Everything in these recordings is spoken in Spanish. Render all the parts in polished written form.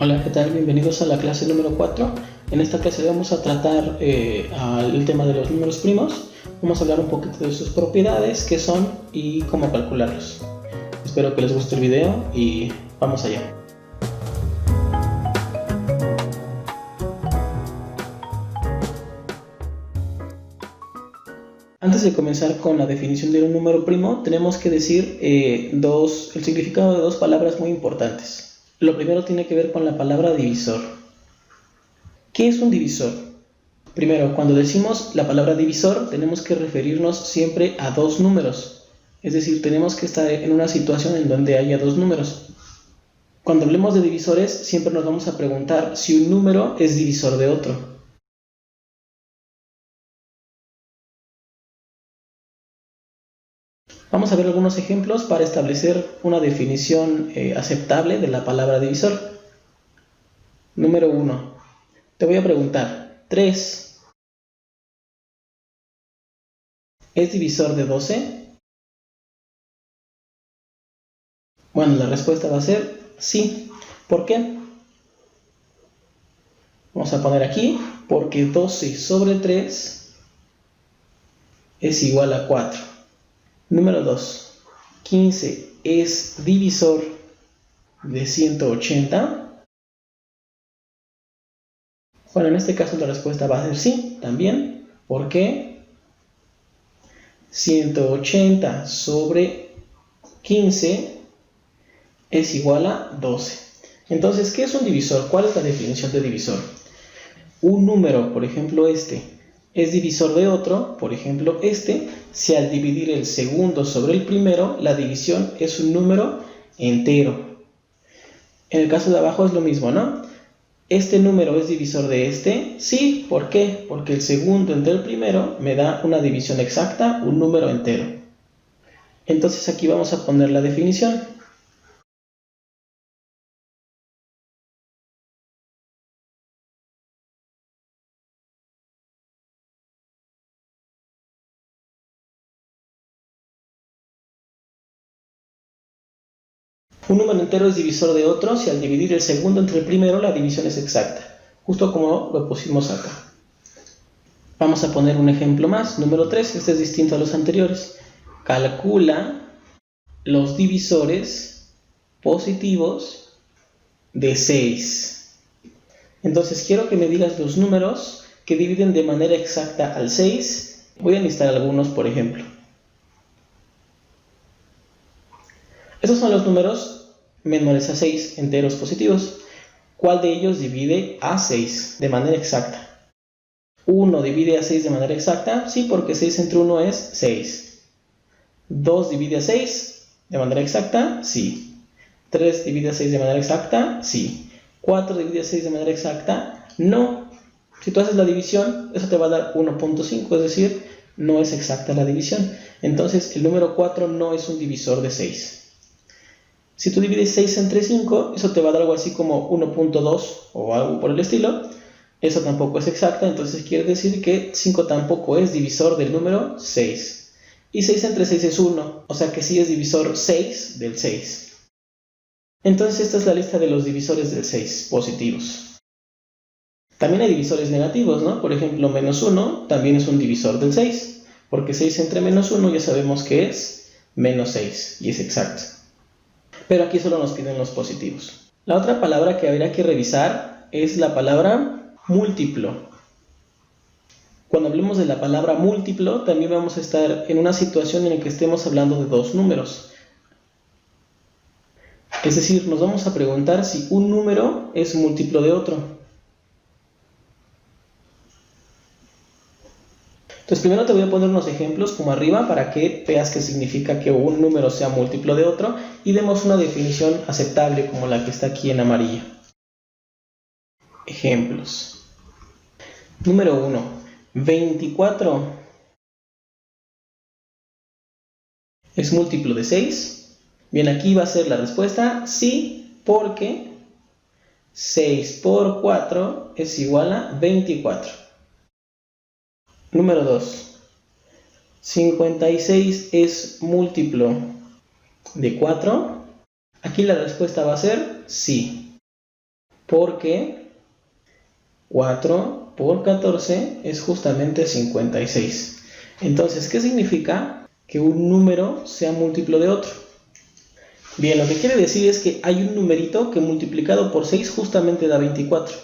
Hola, ¿qué tal? Bienvenidos a la clase número 4. En esta clase vamos a tratar el tema de los números primos. Vamos a hablar un poquito de sus propiedades, qué son y cómo calcularlos. Espero que les guste el video y vamos allá. Antes de comenzar con la definición de un número primo, tenemos que decir el significado de dos palabras muy importantes. Lo primero tiene que ver con la palabra divisor. ¿Qué es un divisor? Primero, cuando decimos la palabra divisor, tenemos que referirnos siempre a dos números. Es decir, tenemos que estar en una situación en donde haya dos números. Cuando hablemos de divisores, siempre nos vamos a preguntar si un número es divisor de otro. Vamos a ver algunos ejemplos para establecer una definición aceptable de la palabra divisor. Número 1. Te voy a preguntar, ¿3 es divisor de 12? Bueno, la respuesta va a ser sí. ¿Por qué? Vamos a poner aquí, porque 12 sobre 3 es igual a 4. Número 2. 15 es divisor de 180. Bueno, en este caso la respuesta va a ser sí, también. ¿Por qué? 180 sobre 15 es igual a 12. Entonces, ¿qué es un divisor? ¿Cuál es la definición de divisor? Un número, por ejemplo este, es divisor de otro, por ejemplo este, si al dividir el segundo sobre el primero, la división es un número entero. En el caso de abajo es lo mismo, ¿no? ¿Este número es divisor de este? Sí, ¿por qué? Porque el segundo entre el primero me da una división exacta, un número entero. Entonces aquí vamos a poner la definición. Un número entero es divisor de otro si al dividir el segundo entre el primero la división es exacta, justo como lo pusimos acá. Vamos a poner un ejemplo más, número 3, este es distinto a los anteriores. Calcula los divisores positivos de 6. Entonces quiero que me digas los números que dividen de manera exacta al 6. Voy a listar algunos, por ejemplo. Estos son los números menores a 6, enteros positivos. ¿Cuál de ellos divide a 6 de manera exacta? 1 divide a 6 de manera exacta, sí, porque 6 entre 1 es 6. 2 divide a 6 de manera exacta, sí. 3 divide a 6 de manera exacta, sí. 4 divide a 6 de manera exacta, no. Si tú haces la división, eso te va a dar 1.5, es decir, no es exacta la división. Entonces, el número 4 no es un divisor de 6. Si tú divides 6 entre 5, eso te va a dar algo así como 1.2 o algo por el estilo. Eso tampoco es exacta, entonces quiere decir que 5 tampoco es divisor del número 6. Y 6 entre 6 es 1, o sea que sí es divisor 6 del 6. Entonces esta es la lista de los divisores del 6 positivos. También hay divisores negativos, ¿no? Por ejemplo, menos 1 también es un divisor del 6, porque 6 entre menos 1 ya sabemos que es menos 6, y es exacto. Pero aquí solo nos piden los positivos. La otra palabra que habría que revisar es la palabra múltiplo. Cuando hablemos de la palabra múltiplo, también vamos a estar en una situación en la que estemos hablando de dos números. Es decir, nos vamos a preguntar si un número es múltiplo de otro. Entonces primero te voy a poner unos ejemplos como arriba para que veas qué significa que un número sea múltiplo de otro y demos una definición aceptable como la que está aquí en amarillo. Ejemplos. Número 1. 24 es múltiplo de 6. Bien, aquí va a ser la respuesta sí, porque 6 por 4 es igual a 24. Número 2. 56 es múltiplo de 4. Aquí la respuesta va a ser sí. porque 4 por 14 es justamente 56. Entonces, ¿qué significa que un número sea múltiplo de otro? Bien, lo que quiere decir es que hay un numerito que multiplicado por 6 justamente da 24.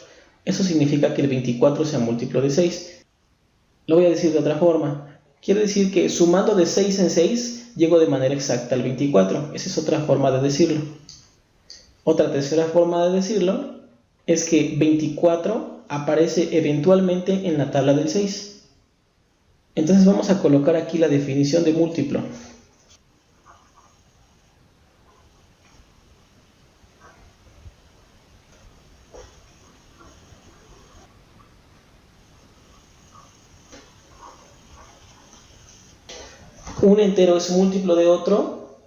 Eso significa que el 24 sea múltiplo de 6. Lo voy a decir de otra forma. Quiere decir que sumando de 6 en 6, llego de manera exacta al 24. Esa es otra forma de decirlo. Otra tercera forma de decirlo es que 24 aparece eventualmente en la tabla del 6. Entonces vamos a colocar aquí la definición de múltiplo. Un entero es múltiplo de otro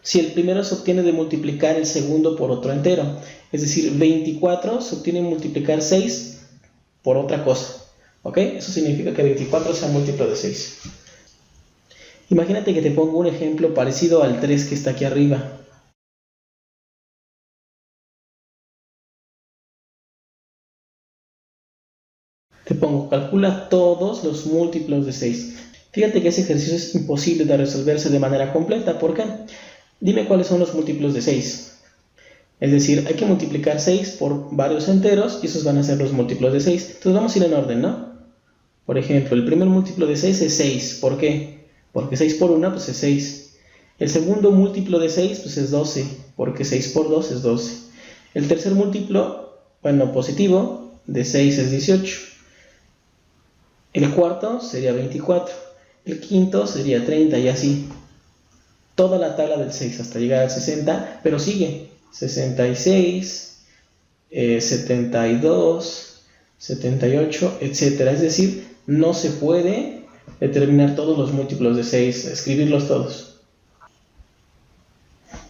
si el primero se obtiene de multiplicar el segundo por otro entero. Es decir, 24 se obtiene de multiplicar 6 por otra cosa. ¿Ok? Eso significa que 24 sea múltiplo de 6. Imagínate que te pongo un ejemplo parecido al 3 que está aquí arriba. Te pongo, calcula todos los múltiplos de 6. Fíjate que ese ejercicio es imposible de resolverse de manera completa. ¿Por qué? Dime cuáles son los múltiplos de 6. Es decir, hay que multiplicar 6 por varios enteros y esos van a ser los múltiplos de 6. Entonces vamos a ir en orden, ¿no? Por ejemplo, el primer múltiplo de 6 es 6. ¿Por qué? Porque 6 por 1 pues es 6. El segundo múltiplo de 6 pues es 12. Porque 6 por 2 es 12. El tercer múltiplo, bueno, positivo, de 6 es 18. El cuarto sería 24. El quinto sería 30 y así. Toda la tabla del 6 hasta llegar al 60, pero sigue. 66, 72, 78, etc. Es decir, no se puede determinar todos los múltiplos de 6, escribirlos todos.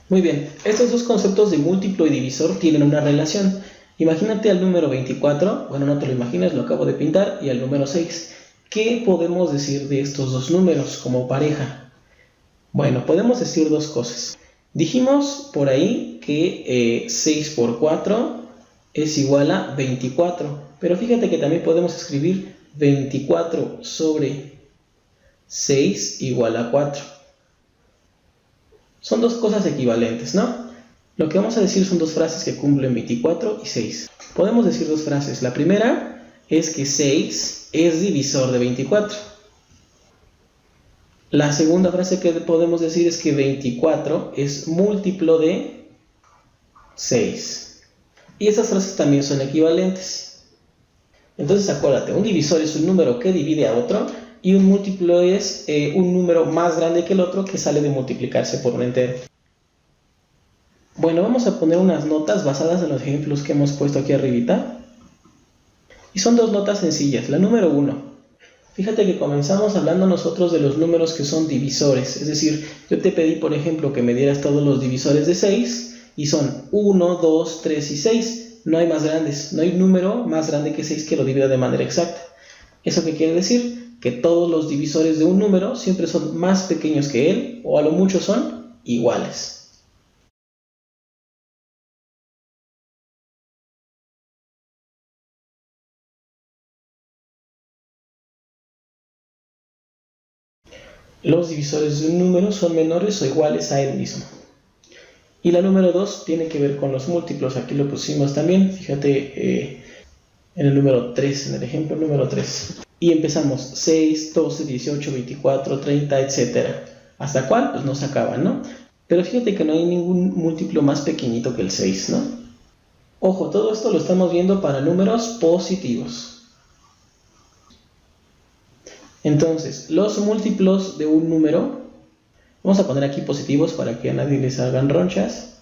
Muy bien, estos dos conceptos de múltiplo y divisor tienen una relación. Imagínate al número 24, bueno, no te lo imaginas, lo acabo de pintar, y al número 6. ¿Qué podemos decir de estos dos números como pareja? Bueno, podemos decir dos cosas. Dijimos por ahí que 6 por 4 es igual a 24, pero fíjate que también podemos escribir 24 sobre 6 igual a 4. Son dos cosas equivalentes, ¿no? Lo que vamos a decir son dos frases que cumplen 24 y 6. Podemos decir dos frases. La primera es que 6 es divisor de 24. La segunda frase que podemos decir es que 24 es múltiplo de 6. Y esas frases también son equivalentes. Entonces acuérdate, un divisor es un número que divide a otro y un múltiplo es un número más grande que el otro que sale de multiplicarse por un entero. Bueno, vamos a poner unas notas basadas en los ejemplos que hemos puesto aquí arribita. Y son dos notas sencillas. La número 1. Fíjate que comenzamos hablando nosotros de los números que son divisores. Es decir, yo te pedí, por ejemplo, que me dieras todos los divisores de 6 y son 1, 2, 3 y 6. No hay más grandes. No hay número más grande que 6 que lo divida de manera exacta. ¿Eso qué quiere decir? Que todos los divisores de un número siempre son más pequeños que él o a lo mucho son iguales. Los divisores de un número son menores o iguales a él mismo. Y la número 2 tiene que ver con los múltiplos. Aquí lo pusimos también. Fíjate en el número 3, en el ejemplo número 3. Y empezamos 6, 12, 18, 24, 30, etc. ¿Hasta cuál? Pues no se acaban, ¿no? Pero fíjate que no hay ningún múltiplo más pequeñito que el 6, ¿no? Ojo, todo esto lo estamos viendo para números positivos. Entonces, los múltiplos de un número, vamos a poner aquí positivos para que a nadie les hagan ronchas,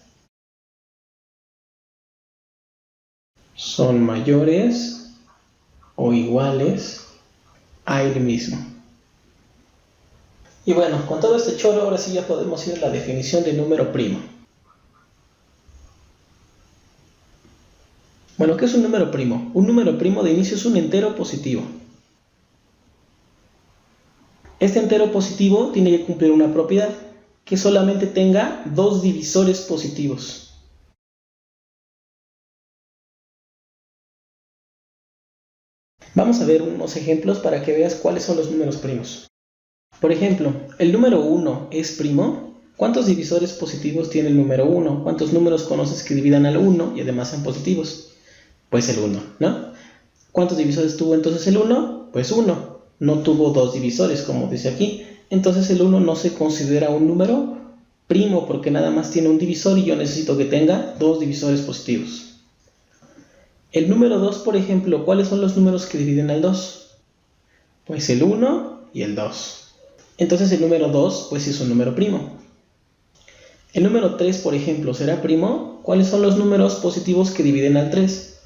son mayores o iguales a él mismo. Y bueno, con todo este choro, ahora sí ya podemos ir a la definición de número primo. Bueno, ¿qué es un número primo? Un número primo de inicio es un entero positivo. Este entero positivo tiene que cumplir una propiedad, que solamente tenga dos divisores positivos. Vamos a ver unos ejemplos para que veas cuáles son los números primos. Por ejemplo, el número 1 es primo. ¿Cuántos divisores positivos tiene el número 1? ¿Cuántos números conoces que dividan al 1 y además sean positivos? Pues el 1, ¿no? ¿Cuántos divisores tuvo entonces el 1? Pues 1. No tuvo dos divisores, como dice aquí. Entonces el 1 no se considera un número primo porque nada más tiene un divisor y yo necesito que tenga dos divisores positivos. El número 2, por ejemplo, ¿cuáles son los números que dividen al 2? Pues el 1 y el 2. Entonces el número 2 pues es un número primo. El número 3, por ejemplo, ¿será primo? ¿Cuáles son los números positivos que dividen al 3?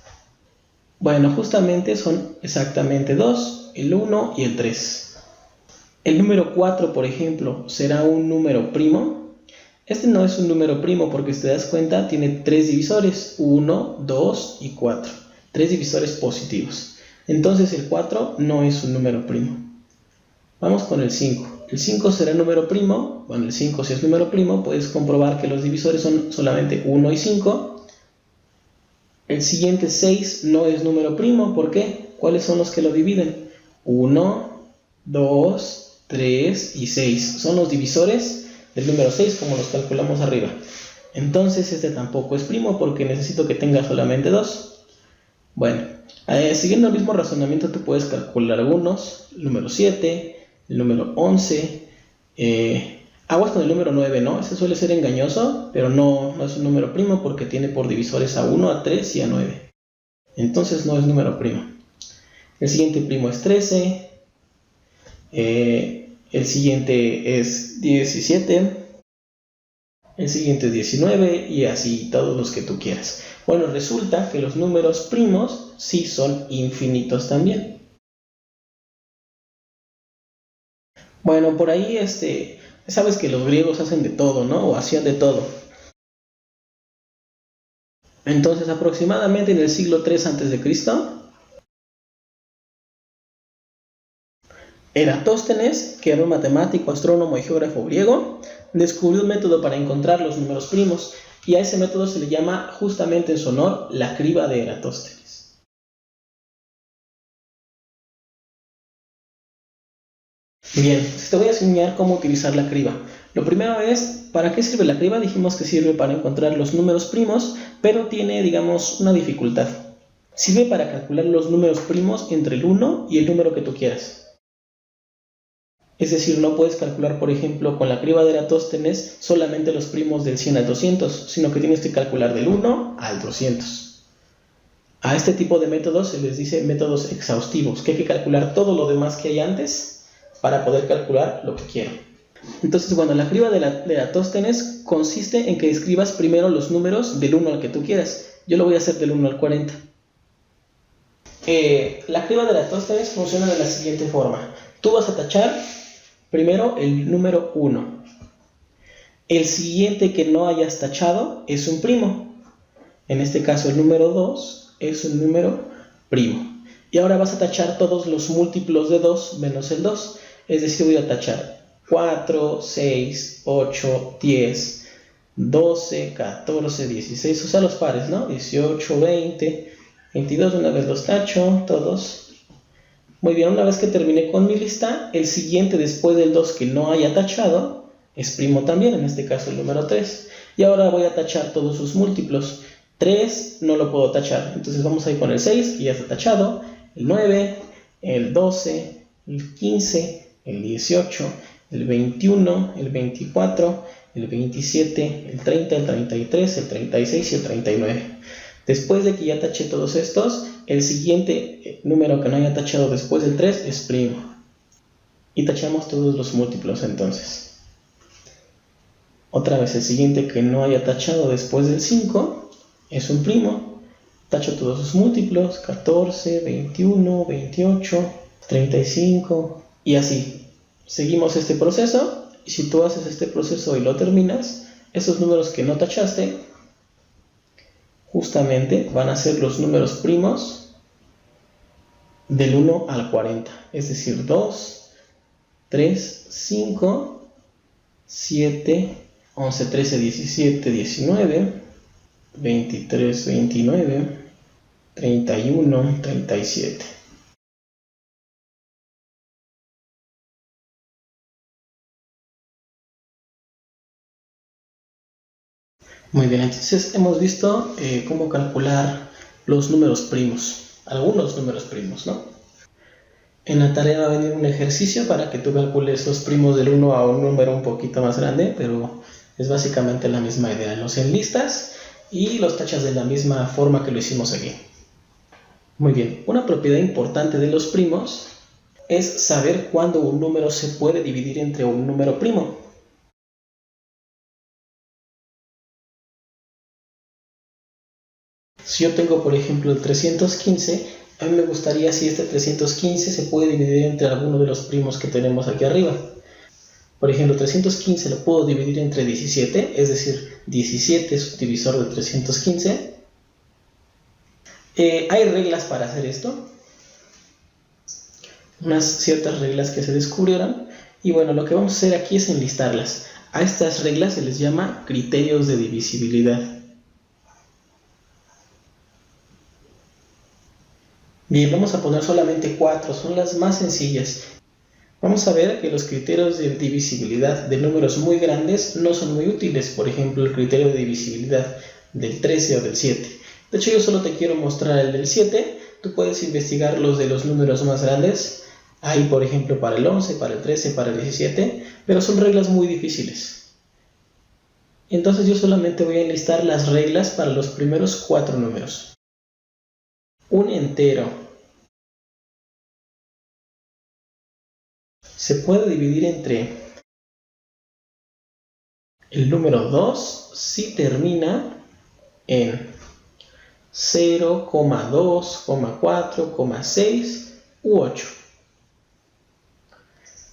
Bueno, justamente son exactamente 2, el 1 y el 3. El número 4, por ejemplo, ¿será un número primo? Este no es un número primo porque si te das cuenta tiene 3 divisores, 1, 2 y 4. 3 divisores positivos. Entonces el 4 no es un número primo. Vamos con el 5. ¿El 5 será número primo? Bueno, el 5 si es número primo, puedes comprobar que los divisores son solamente 1 y 5. El siguiente 6 no es número primo, ¿por qué? ¿Cuáles son los que lo dividen? 1, 2, 3 y 6. Son los divisores del número 6 como los calculamos arriba. Entonces este tampoco es primo porque necesito que tenga solamente 2. Bueno, siguiendo el mismo razonamiento tú puedes calcular algunos. El número 7, el número 11, aguas con el número 9, ¿no? Ese suele ser engañoso, pero no es un número primo porque tiene por divisores a 1, a 3 y a 9. Entonces no es número primo. El siguiente primo es 13, el siguiente es 17, el siguiente es 19 y así todos los que tú quieras. Bueno, resulta que los números primos sí son infinitos también. Bueno, por ahí sabes que los griegos hacen de todo, ¿no? O hacían de todo. Entonces, aproximadamente en el siglo III a.C., Eratóstenes, que era un matemático, astrónomo y geógrafo griego, descubrió un método para encontrar los números primos, y a ese método se le llama, justamente en su honor, la criba de Eratóstenes. Bien, te voy a enseñar cómo utilizar la criba. Lo primero es, ¿para qué sirve la criba? Dijimos que sirve para encontrar los números primos, pero tiene, digamos, una dificultad. Sirve para calcular los números primos entre el 1 y el número que tú quieras. Es decir, no puedes calcular, por ejemplo, con la criba de Eratóstenes solamente los primos del 100 al 200, sino que tienes que calcular del 1 al 200. A este tipo de métodos se les dice métodos exhaustivos, que hay que calcular todo lo demás que hay antes para poder calcular lo que quiero. Entonces, bueno, la criba de Eratóstenes consiste en que escribas primero los números del 1 al que tú quieras. Yo lo voy a hacer del 1 al 40. La criba de Eratóstenes funciona de la siguiente forma. Tú vas a tachar primero el número 1. El siguiente que no hayas tachado es un primo. En este caso el número 2 es un número primo. Y ahora vas a tachar todos los múltiplos de 2 menos el 2. Es decir, voy a tachar 4, 6, 8, 10, 12, 14, 16. O sea, los pares, ¿no? 18, 20, 22. Una vez los tacho, todos. Muy bien, una vez que terminé con mi lista, el siguiente después del 2 que no haya tachado es primo también, en este caso el número 3. Y ahora voy a tachar todos sus múltiplos. 3 no lo puedo tachar, entonces vamos a ir con el 6, que ya está tachado, el 9, el 12, el 15, el 18, el 21, el 24, el 27, el 30, el 33, el 36 y el 39. Después de que ya taché todos estos, el siguiente número que no haya tachado después del 3 es primo. Y tachamos todos los múltiplos entonces. Otra vez, el siguiente que no haya tachado después del 5 es un primo. Tacho todos sus múltiplos, 14, 21, 28, 35 y así. Seguimos este proceso y si tú haces este proceso y lo terminas, esos números que no tachaste justamente van a ser los números primos del 1 al 40, es decir, 2, 3, 5, 7, 11, 13, 17, 19, 23, 29, 31, 37. Muy bien, entonces hemos visto cómo calcular los números primos, algunos números primos, ¿no? En la tarea va a venir un ejercicio para que tú calcules los primos del 1 a un número un poquito más grande, pero es básicamente la misma idea. Los enlistas y los tachas de la misma forma que lo hicimos aquí. Muy bien, una propiedad importante de los primos es saber cuándo un número se puede dividir entre un número primo. Si yo tengo, por ejemplo, el 315, a mí me gustaría si este 315 se puede dividir entre alguno de los primos que tenemos aquí arriba. Por ejemplo, 315 lo puedo dividir entre 17, es decir, 17 es un divisor de 315. Hay reglas para hacer esto, unas ciertas reglas que se descubrieron, y bueno, lo que vamos a hacer aquí es enlistarlas. A estas reglas se les llama criterios de divisibilidad. Bien, vamos a poner solamente 4, son las más sencillas. Vamos a ver que los criterios de divisibilidad de números muy grandes no son muy útiles. Por ejemplo, el criterio de divisibilidad del 13 o del 7. De hecho, yo solo te quiero mostrar el del 7. Tú puedes investigar los de los números más grandes. Hay, por ejemplo, para el 11, para el 13, para el 17. Pero son reglas muy difíciles. Entonces yo solamente voy a enlistar las reglas para los primeros 4 números. Un entero se puede dividir entre el número 2 si termina en 0, 2, 4, 6 u 8.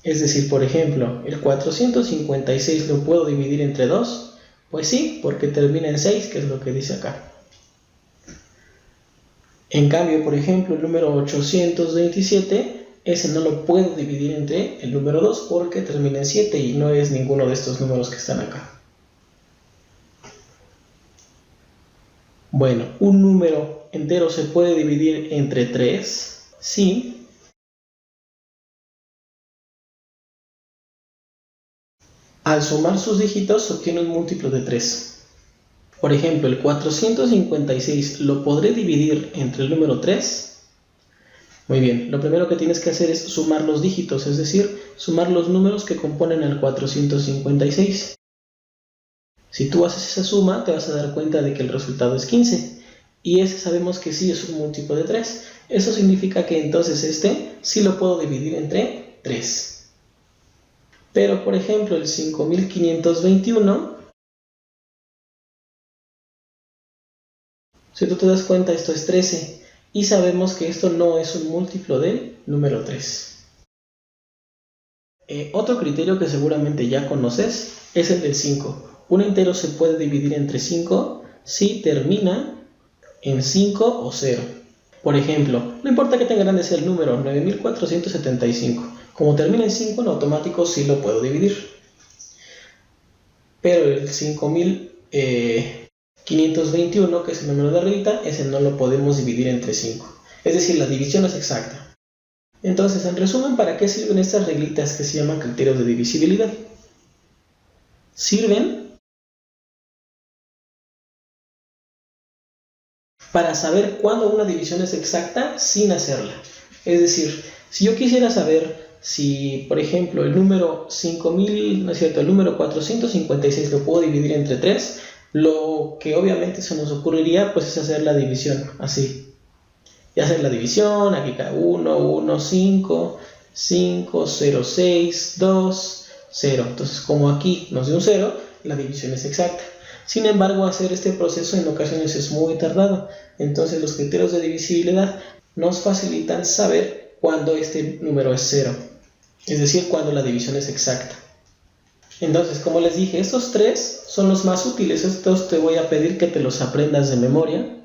Es decir, por ejemplo, el 456 lo puedo dividir entre 2. Pues sí, porque termina en 6, que es lo que dice acá. En cambio, por ejemplo, el número 827, ese no lo puedo dividir entre el número 2 porque termina en 7 y no es ninguno de estos números que están acá. Bueno, un número entero se puede dividir entre 3, sí. Al sumar sus dígitos se obtiene un múltiplo de 3. Por ejemplo, el 456 lo podré dividir entre el número 3. Muy bien, lo primero que tienes que hacer es sumar los dígitos, es decir, sumar los números que componen el 456. Si tú haces esa suma, te vas a dar cuenta de que el resultado es 15. Y ese sabemos que sí es un múltiplo de 3. Eso significa que entonces este sí lo puedo dividir entre 3. Pero, por ejemplo, el 5521... Si tú te das cuenta, esto es 13 y sabemos que esto no es un múltiplo del número 3. Otro criterio que seguramente ya conoces es el del 5. Un entero se puede dividir entre 5 si termina en 5 o 0. Por ejemplo, no importa que tan grande sea el número, 9475. Como termina en 5, en automático sí lo puedo dividir. Pero el 5521, que es el número de arriba, ese no lo podemos dividir entre 5. Es decir, la división es exacta. Entonces, en resumen, ¿para qué sirven estas reglitas que se llaman criterios de divisibilidad? Sirven para saber cuándo una división es exacta sin hacerla. Es decir, si yo quisiera saber si, por ejemplo, el número 456 lo puedo dividir entre 3, lo que obviamente se nos ocurriría pues es hacer la división así. Y hacer la división, aquí cada 1, 1, 5, 5, 0, 6, 2, 0. Entonces, como aquí nos dio un 0, la división es exacta. Sin embargo, hacer este proceso en ocasiones es muy tardado. Entonces, los criterios de divisibilidad nos facilitan saber cuándo este número es 0. Es decir, cuándo la división es exacta. Entonces, como les dije, estos 3 son los más útiles. Estos te voy a pedir que te los aprendas de memoria.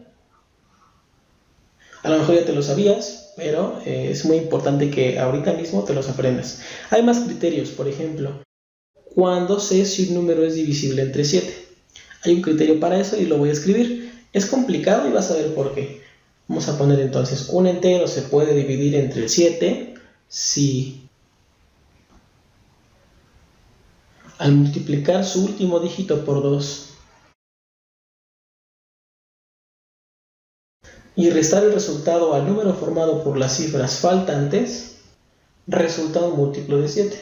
A lo mejor ya te lo sabías, pero es muy importante que ahorita mismo te los aprendas. Hay más criterios, por ejemplo, ¿cuándo sé si un número es divisible entre 7? Hay un criterio para eso y lo voy a escribir. Es complicado y vas a ver por qué. Vamos a poner entonces, un entero se puede dividir entre el 7 si al multiplicar su último dígito por 2 y restar el resultado al número formado por las cifras faltantes, resulta un múltiplo de 7.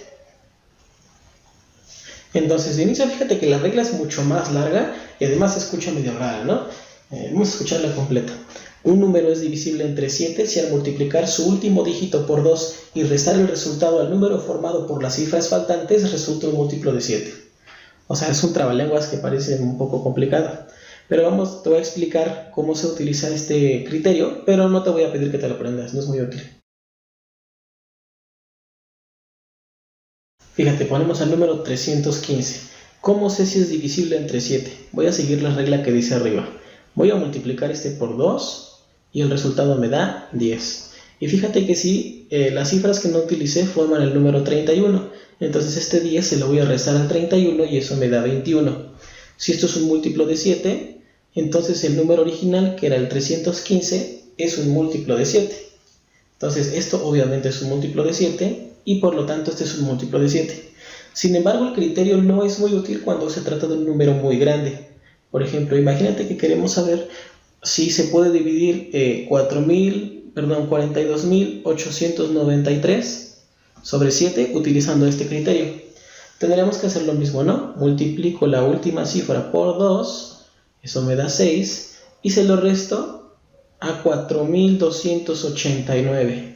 Entonces, de inicio, fíjate que la regla es mucho más larga y además se escucha medio rara, ¿no? Vamos a escucharla completa. Un número es divisible entre 7 si al multiplicar su último dígito por 2 y restar el resultado al número formado por las cifras faltantes resulta un múltiplo de 7. O sea, es un trabalenguas que parece un poco complicado. Pero te voy a explicar cómo se utiliza este criterio, pero no te voy a pedir que te lo aprendas, no es muy útil. Fíjate, ponemos el número 315. ¿Cómo sé si es divisible entre 7? Voy a seguir la regla que dice arriba. Voy a multiplicar este por 2 y el resultado me da 10. Y fíjate que si las cifras que no utilicé forman el número 31, entonces este 10 se lo voy a restar al 31 y eso me da 21. Si esto es un múltiplo de 7, entonces el número original, que era el 315, es un múltiplo de 7. Entonces esto obviamente es un múltiplo de 7 y por lo tanto este es un múltiplo de 7. Sin embargo, el criterio no es muy útil cuando se trata de un número muy grande. Por ejemplo, imagínate que queremos saber si se puede dividir 42.893 sobre 7 utilizando este criterio. Tendremos que hacer lo mismo, ¿no? Multiplico la última cifra por 2, eso me da 6, y se lo resto a 4.289.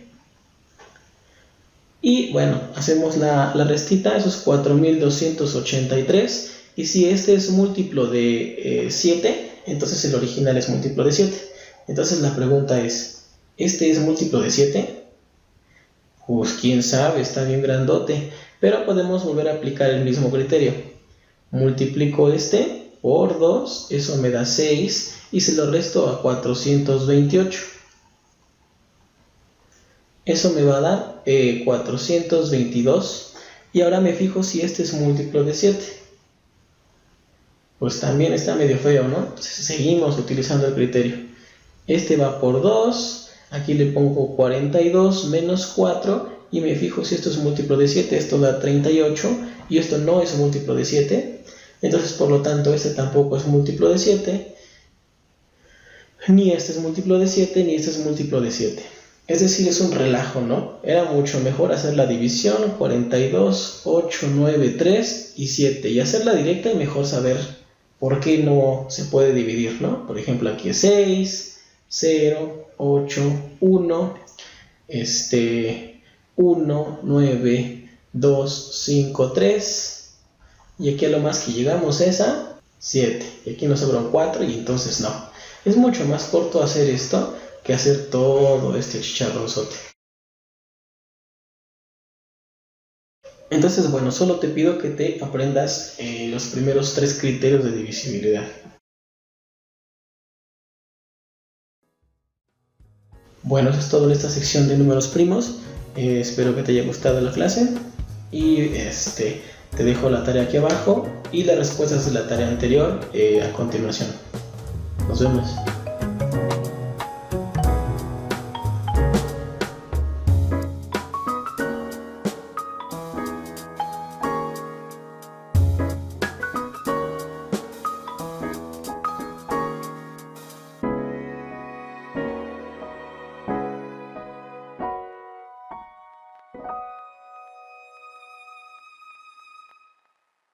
Y bueno, hacemos la restita, eso es 4.283. Y si este es múltiplo de 7, entonces el original es múltiplo de 7. Entonces la pregunta es, ¿este es múltiplo de 7? Pues quién sabe, está bien grandote. Pero podemos volver a aplicar el mismo criterio. Multiplico este por 2, eso me da 6, y se lo resto a 428. Eso me va a dar 422. Y ahora me fijo si este es múltiplo de 7. Pues también está medio feo, ¿no? Entonces seguimos utilizando el criterio. Este va por 2, aquí le pongo 42 menos 4 y me fijo si esto es múltiplo de 7, esto da 38 y esto no es múltiplo de 7. Entonces por lo tanto este tampoco es múltiplo de 7, ni este es múltiplo de 7, ni este es múltiplo de 7. Es decir, es un relajo, ¿no? Era mucho mejor hacer la división 42, 8, 9, 3 y 7 y hacerla directa y mejor saber por qué no se puede dividir, ¿no? Por ejemplo, aquí es 6, 0, 8, 1, 1, 9, 2, 5, 3 y aquí a lo más que llegamos es a 7 y aquí nos sobran 4 y entonces no. Es mucho más corto hacer esto que hacer todo este chicharronzote. Entonces, bueno, solo te pido que te aprendas los primeros 3 criterios de divisibilidad. Bueno, eso es todo en esta sección de números primos. Espero que te haya gustado la clase y te dejo la tarea aquí abajo y las respuestas de la tarea anterior a continuación. Nos vemos.